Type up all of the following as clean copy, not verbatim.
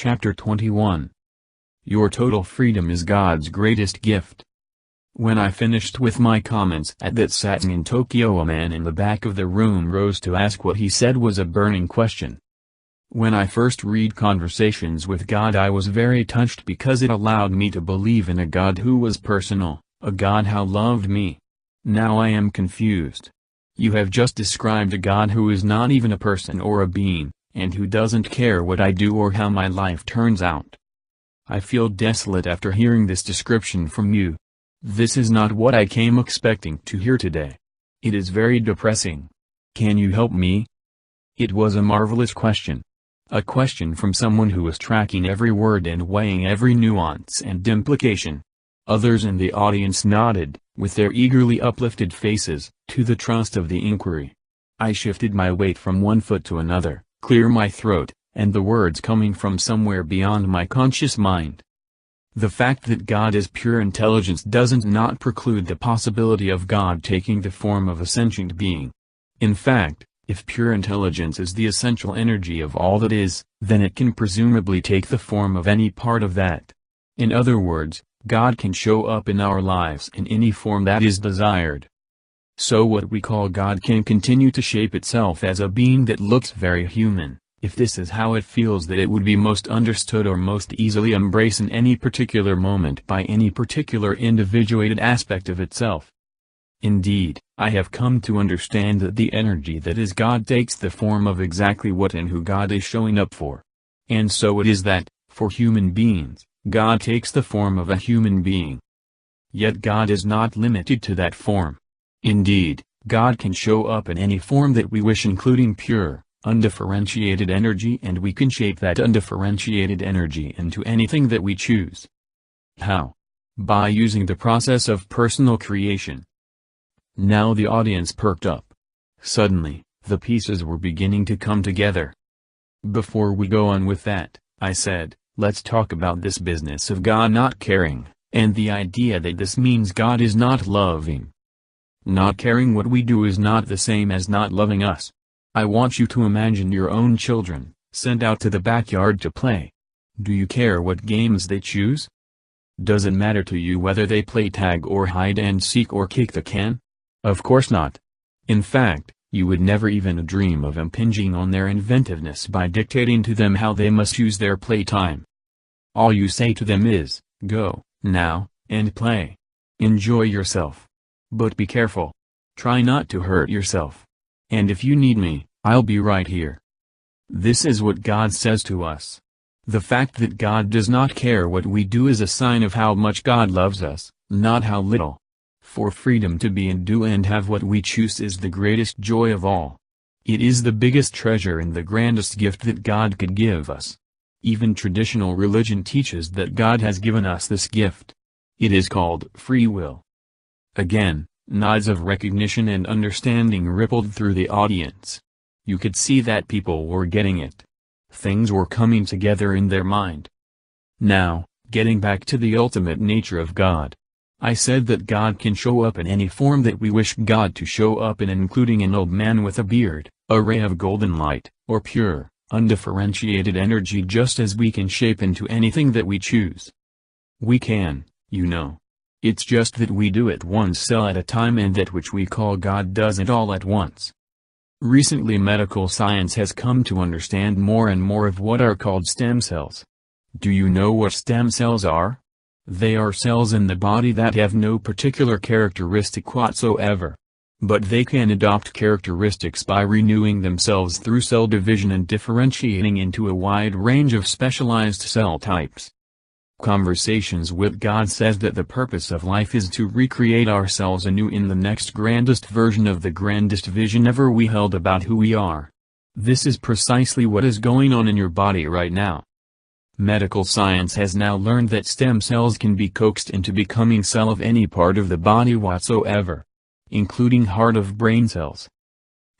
Chapter 21. Your total freedom is God's greatest gift. When I finished with my comments at that satsang in Tokyo, a man in the back of the room rose to ask what he said was a burning question. When I first read Conversations with God, I was very touched because it allowed me to believe in a God who was personal, a God who loved me. Now I am confused. You have just described a God who is not even a person or a being, and who doesn't care what I do or how my life turns out. I feel desolate after hearing this description from you. This is not what I came expecting to hear today. It is very depressing. Can you help me? It was a marvelous question. A question from someone who was tracking every word and weighing every nuance and implication. Others in the audience nodded, with their eagerly uplifted faces, to the trust of the inquiry. I shifted my weight from one foot to another, clear my throat, and the words coming from somewhere beyond my conscious mind. The fact that God is pure intelligence doesn't not preclude the possibility of God taking the form of a sentient being. In fact, if pure intelligence is the essential energy of all that is, then it can presumably take the form of any part of that. In other words, God can show up in our lives in any form that is desired. So what we call God can continue to shape itself as a being that looks very human, if this is how it feels that it would be most understood or most easily embraced in any particular moment by any particular individuated aspect of itself. Indeed, I have come to understand that the energy that is God takes the form of exactly what and who God is showing up for. And so it is that, for human beings, God takes the form of a human being. Yet God is not limited to that form. Indeed, God can show up in any form that we wish, including pure, undifferentiated energy, and we can shape that undifferentiated energy into anything that we choose. How? By using the process of personal creation. Now the audience perked up. Suddenly, the pieces were beginning to come together. Before we go on with that, I said, let's talk about this business of God not caring, and the idea that this means God is not loving. Not caring what we do is not the same as not loving us. I want you to imagine your own children, sent out to the backyard to play. Do you care what games they choose? Does it matter to you whether they play tag or hide and seek or kick the can? Of course not. In fact, you would never even dream of impinging on their inventiveness by dictating to them how they must use their playtime. All you say to them is, go, now, and play. Enjoy yourself. But be careful. Try not to hurt yourself. And if you need me, I'll be right here. This is what God says to us. The fact that God does not care what we do is a sign of how much God loves us, not how little. For freedom to be and do and have what we choose is the greatest joy of all. It is the biggest treasure and the grandest gift that God could give us. Even traditional religion teaches that God has given us this gift. It is called free will. Again, nods of recognition and understanding rippled through the audience. You could see that people were getting it. Things were coming together in their mind. Now, getting back to the ultimate nature of God. I said that God can show up in any form that we wish God to show up in, including an old man with a beard, a ray of golden light, or pure, undifferentiated energy, just as we can shape into anything that we choose. We can, you know. It's just that we do it one cell at a time, and that which we call God does it all at once. Recently medical science has come to understand more and more of what are called stem cells. Do you know what stem cells are? They are cells in the body that have no particular characteristic whatsoever. But they can adopt characteristics by renewing themselves through cell division and differentiating into a wide range of specialized cell types. Conversations with God says that the purpose of life is to recreate ourselves anew in the next grandest version of the grandest vision ever we held about who we are. This is precisely what is going on in your body right now. Medical science has now learned that stem cells can be coaxed into becoming cell of any part of the body whatsoever, including heart of brain cells.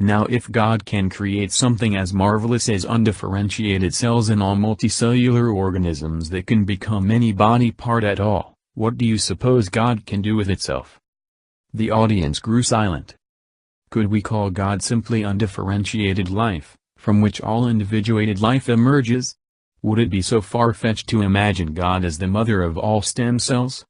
Now if God can create something as marvelous as undifferentiated cells in all multicellular organisms that can become any body part at all, what do you suppose God can do with itself? The audience grew silent. Could we call God simply undifferentiated life, from which all individuated life emerges? Would it be so far-fetched to imagine God as the mother of all stem cells?